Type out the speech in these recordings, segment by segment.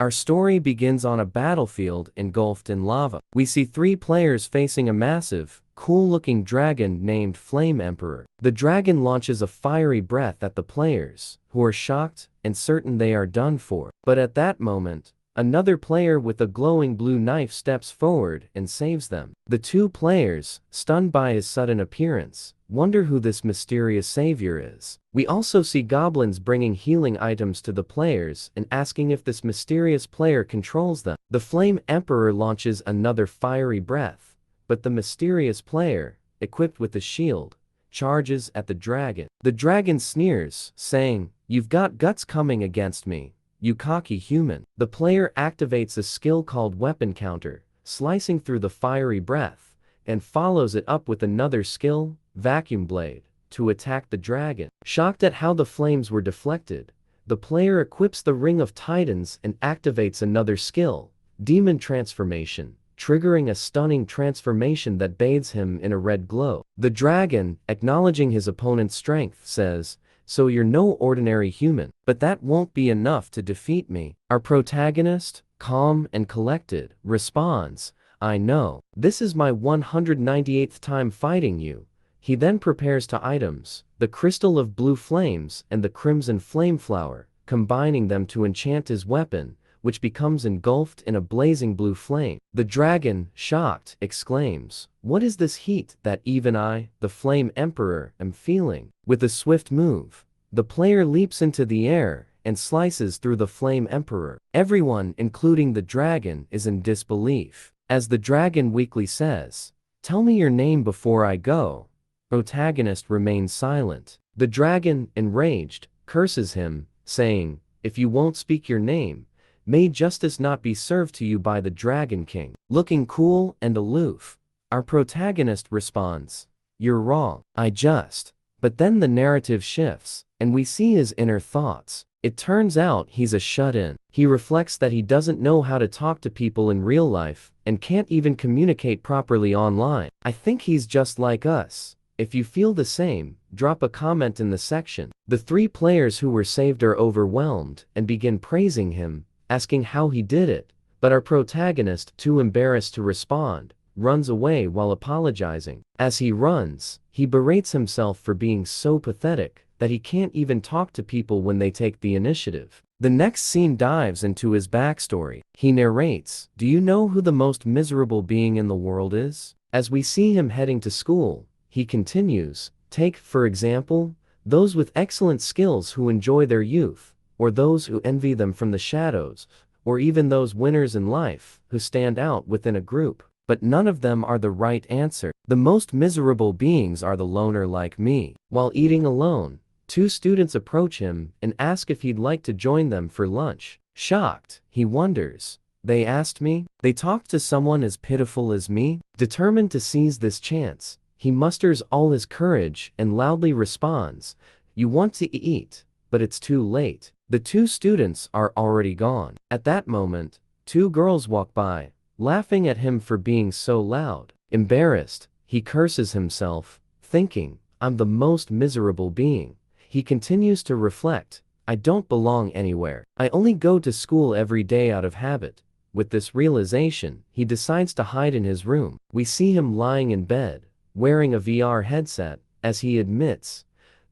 Our story begins on a battlefield engulfed in lava. We see three players facing a massive, cool-looking dragon named Flame Emperor. The dragon launches a fiery breath at the players, who are shocked and certain they are done for. But at that moment, another player with a glowing blue knife steps forward and saves them. The two players, stunned by his sudden appearance, wonder who this mysterious savior is. We also see goblins bringing healing items to the players and asking if this mysterious player controls them. The Flame Emperor launches another fiery breath, but the mysterious player, equipped with a shield, charges at the dragon. The dragon sneers, saying, "You've got guts coming against me, you cocky human." The player activates a skill called Weapon Counter, slicing through the fiery breath, and follows it up with another skill, Vacuum Blade, to attack the dragon. Shocked at how the flames were deflected, the player equips the Ring of Titans and activates another skill, Demon Transformation, triggering a stunning transformation that bathes him in a red glow. The dragon, acknowledging his opponent's strength, says, "So you're no ordinary human, but that won't be enough to defeat me." Our protagonist, calm and collected, responds, "I know. This is my 198th time fighting you." He then prepares two items, the Crystal of Blue Flames and the Crimson Flame Flower, combining them to enchant his weapon, which becomes engulfed in a blazing blue flame. The dragon, shocked, exclaims, "What is this heat that even I, the Flame Emperor, am feeling?" With a swift move, the player leaps into the air and slices through the Flame Emperor. Everyone, including the dragon, is in disbelief. As the dragon weakly says, "Tell me your name before I go." Protagonist remains silent. The dragon, enraged, curses him, saying, "If you won't speak your name, may justice not be served to you by the Dragon King." Looking cool and aloof, our protagonist responds, "You're wrong. I just..." But then the narrative shifts, and we see his inner thoughts. It turns out he's a shut-in. He reflects that he doesn't know how to talk to people in real life, and can't even communicate properly online. I think he's just like us. If you feel the same, drop a comment in the section. The three players who were saved are overwhelmed and begin praising him, asking how he did it, but our protagonist, too embarrassed to respond, runs away while apologizing. As he runs, he berates himself for being so pathetic that he can't even talk to people when they take the initiative. The next scene dives into his backstory. He narrates, "Do you know who the most miserable being in the world is?" As we see him heading to school, he continues, "Take, for example, those with excellent skills who enjoy their youth, or those who envy them from the shadows, or even those winners in life who stand out within a group. But none of them are the right answer. The most miserable beings are the loner like me." While eating alone, two students approach him and ask if he'd like to join them for lunch. Shocked, he wonders, "They asked me?" They talked to someone as pitiful as me? Determined to seize this chance, he musters all his courage and loudly responds, "You want to eat, but it's too late." The two students are already gone. At that moment, two girls walk by, laughing at him for being so loud. Embarrassed, he curses himself, thinking, "I'm the most miserable being." He continues to reflect, "I don't belong anywhere. I only go to school every day out of habit." With this realization, he decides to hide in his room. We see him lying in bed, wearing a VR headset, as he admits,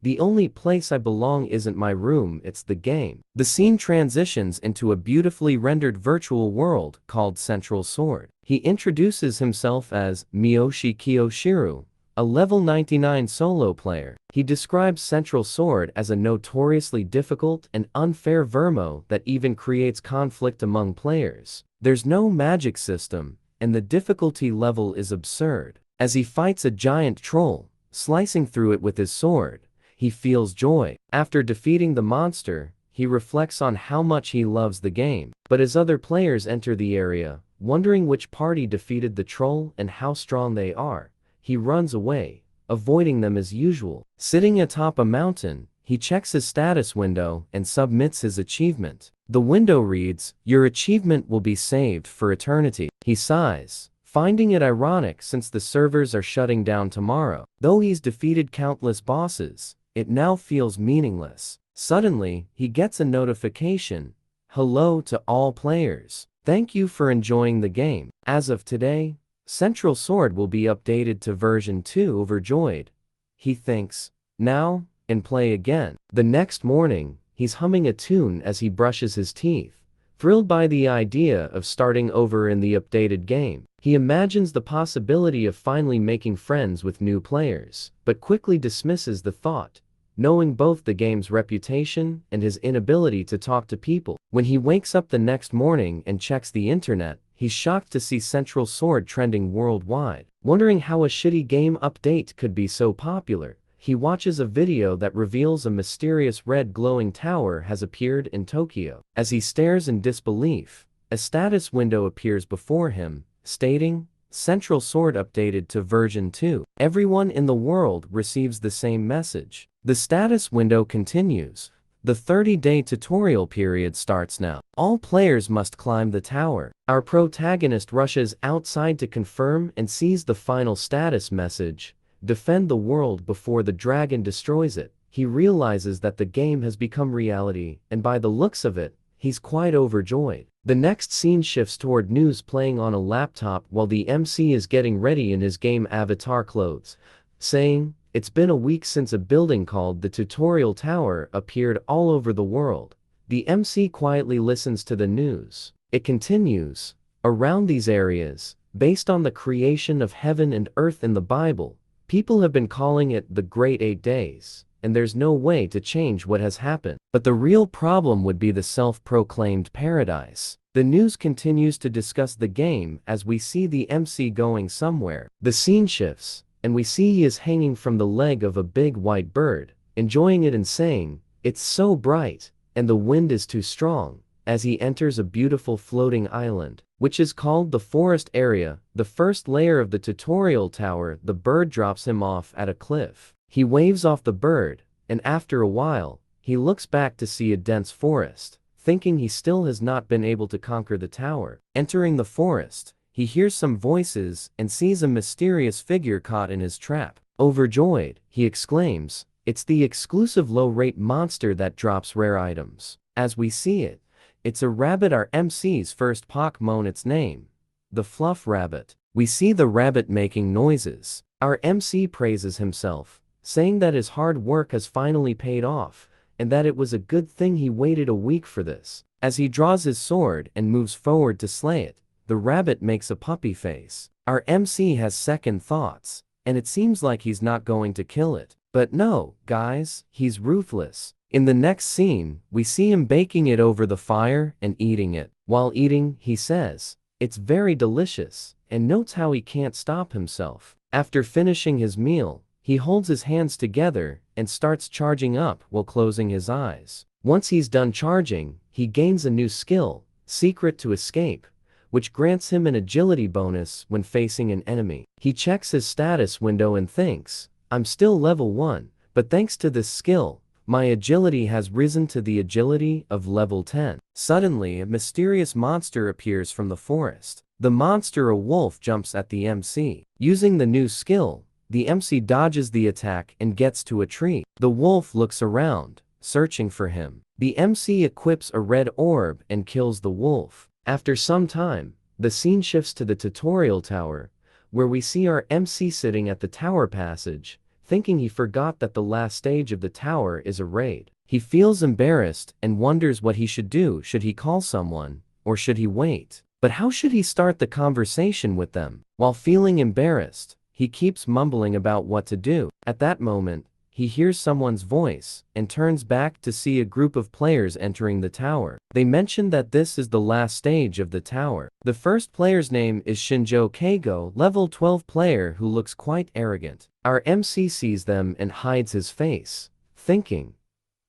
"The only place I belong isn't my room, it's the game." The scene transitions into a beautifully rendered virtual world called Central Sword. He introduces himself as Miyoshi Kiyoshiru, a level 99 solo player. He describes Central Sword as a notoriously difficult and unfair vermo that even creates conflict among players. There's no magic system, and the difficulty level is absurd. As he fights a giant troll, slicing through it with his sword, he feels joy. After defeating the monster, he reflects on how much he loves the game. But as other players enter the area, wondering which party defeated the troll and how strong they are, he runs away, avoiding them as usual. Sitting atop a mountain, he checks his status window and submits his achievement. The window reads, "Your achievement will be saved for eternity." He sighs, finding it ironic since the servers are shutting down tomorrow. Though he's defeated countless bosses, it now feels meaningless. Suddenly, he gets a notification, Hello to all players. Thank you for enjoying the game. As of today, Central Sword will be updated to version 2. Overjoyed, he thinks, now, and play again. The next morning, he's humming a tune as he brushes his teeth, thrilled by the idea of starting over in the updated game. He imagines the possibility of finally making friends with new players, but quickly dismisses the thought, knowing both the game's reputation and his inability to talk to people. When he wakes up the next morning and checks the internet, he's shocked to see Central Sword trending worldwide. Wondering how a shitty game update could be so popular, he watches a video that reveals a mysterious red glowing tower has appeared in Tokyo. As he stares in disbelief, a status window appears before him, stating, Central Sword updated to version 2. Everyone in the world receives the same message. The status window continues. The 30-day tutorial period starts now. All players must climb the tower. Our protagonist rushes outside to confirm and sees the final status message. Defend the world before the dragon destroys it. He realizes that the game has become reality, and by the looks of it, he's quite overjoyed. The next scene shifts toward news playing on a laptop while the MC is getting ready in his game avatar clothes, saying, it's been a week since a building called the Tutorial Tower appeared all over the world. The MC quietly listens to the news. It continues, around these areas, based on the creation of heaven and earth in the Bible, people have been calling it the Great 8 Days, and there's no way to change what has happened. But the real problem would be the self-proclaimed paradise. The news continues to discuss the game as we see the MC going somewhere. The scene shifts, and we see he is hanging from the leg of a big white bird, enjoying it and saying, it's so bright, and the wind is too strong, as he enters a beautiful floating island, which is called the forest area. The first layer of the tutorial tower, the bird drops him off at a cliff. He waves off the bird, and after a while, he looks back to see a dense forest, thinking he still has not been able to conquer the tower. Entering the forest, he hears some voices and sees a mysterious figure caught in his trap. Overjoyed, he exclaims, it's the exclusive low-rate monster that drops rare items. As we see it, it's a rabbit, our MC's first Pokémon, its name, the Fluff Rabbit. We see the rabbit making noises. Our MC praises himself, saying that his hard work has finally paid off, and that it was a good thing he waited a week for this. As he draws his sword and moves forward to slay it, the rabbit makes a puppy face. Our MC has second thoughts, and it seems like he's not going to kill it. But no, guys, he's ruthless. In the next scene, we see him baking it over the fire and eating it. While eating, he says, it's very delicious, and notes how he can't stop himself. After finishing his meal, he holds his hands together and starts charging up while closing his eyes. Once he's done charging, he gains a new skill, Secret to Escape, which grants him an agility bonus when facing an enemy. He checks his status window and thinks, I'm still level 1, but thanks to this skill, my agility has risen to the agility of level 10. Suddenly, a mysterious monster appears from the forest. The monster, a wolf, jumps at the MC. Using the new skill, the MC dodges the attack and gets to a tree. The wolf looks around, searching for him. The MC equips a red orb and kills the wolf. After some time, the scene shifts to the tutorial tower, where we see our MC sitting at the tower passage, thinking he forgot that the last stage of the tower is a raid. He feels embarrassed and wonders what he should do. Should he call someone, or should he wait? But how should he start the conversation with them? While feeling embarrassed, he keeps mumbling about what to do. At that moment, he hears someone's voice and turns back to see a group of players entering the tower. They mention that this is the last stage of the tower. The first player's name is Shinjo Keigo, level 12 player who looks quite arrogant. Our MC sees them and hides his face, thinking,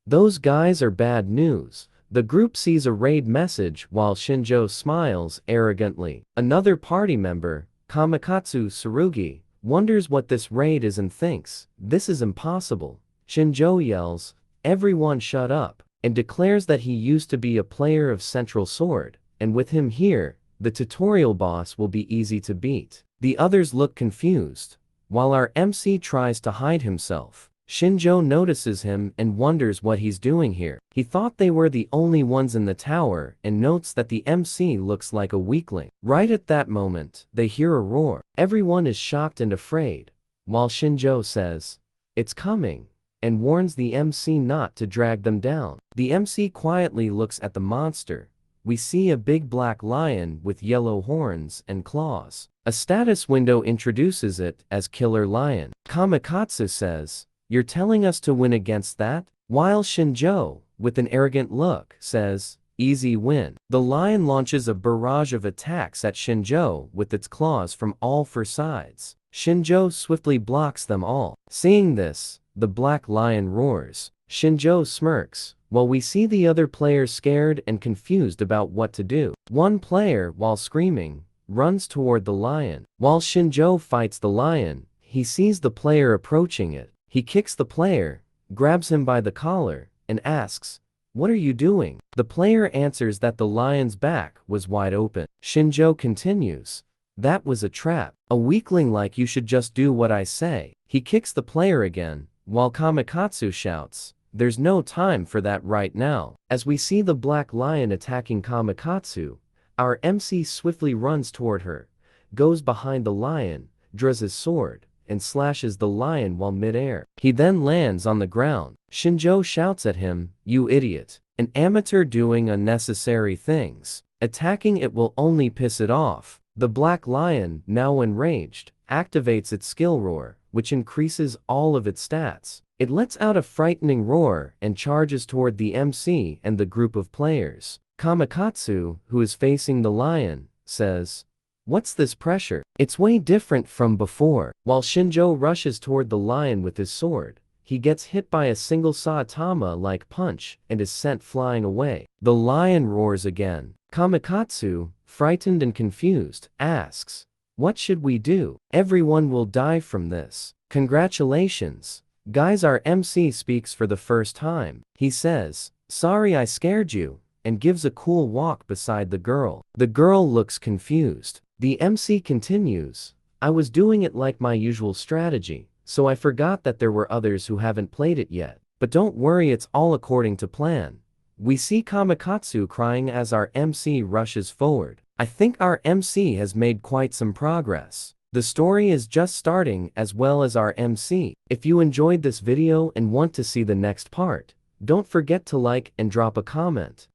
those guys are bad news. The group sees a raid message while Shinjo smiles arrogantly. Another party member, Kamakatsu Tsurugi, wonders what this raid is and thinks, this is impossible. Shinjo yells, everyone shut up, and declares that he used to be a player of Central Sword, and with him here, the tutorial boss will be easy to beat. The others look confused, while our MC tries to hide himself. Shinjo notices him and wonders what he's doing here. He thought they were the only ones in the tower and notes that the MC looks like a weakling. Right at that moment, they hear a roar. Everyone is shocked and afraid, while Shinjo says, "It's coming," and warns the MC not to drag them down. The MC quietly looks at the monster. We see a big black lion with yellow horns and claws. A status window introduces it as Killer Lion. Kamakatsu says, "You're telling us to win against that?" While Shinjo, with an arrogant look, says, "Easy win." The lion launches a barrage of attacks at Shinjo with its claws from all four sides. Shinjo swiftly blocks them all. Seeing this, the black lion roars. Shinjo smirks, while we see the other players scared and confused about what to do. One player, while screaming, runs toward the lion. While Shinjo fights the lion, he sees the player approaching it. He kicks the player, grabs him by the collar, and asks, "What are you doing?" The player answers that the lion's back was wide open. Shinjo continues, "That was a trap. A weakling like you should just do what I say." He kicks the player again, while Kamakatsu shouts, "There's no time for that right now." As we see the black lion attacking Kamakatsu, our MC swiftly runs toward her, goes behind the lion, draws his sword, and slashes the lion while mid-air. He then lands on the ground. Shinjo shouts at him, "You idiot. An amateur doing unnecessary things. Attacking it will only piss it off." The black lion, now enraged, activates its skill roar, which increases all of its stats. It lets out a frightening roar and charges toward the MC and the group of players. Kamakatsu, who is facing the lion, says, "What's this pressure? It's way different from before." While Shinjo rushes toward the lion with his sword, he gets hit by a single Saitama-like punch and is sent flying away. The lion roars again. Kamakatsu, frightened and confused, asks, "What should we do? Everyone will die from this." "Congratulations, guys," our MC speaks for the first time. He says, "Sorry I scared you," and gives a cool walk beside the girl. The girl looks confused. The MC continues, "I was doing it like my usual strategy, so I forgot that there were others who haven't played it yet. But don't worry, it's all according to plan." We see Kamakatsu crying as our MC rushes forward. I think our MC has made quite some progress. The story is just starting as well as our MC. If you enjoyed this video and want to see the next part, don't forget to like and drop a comment.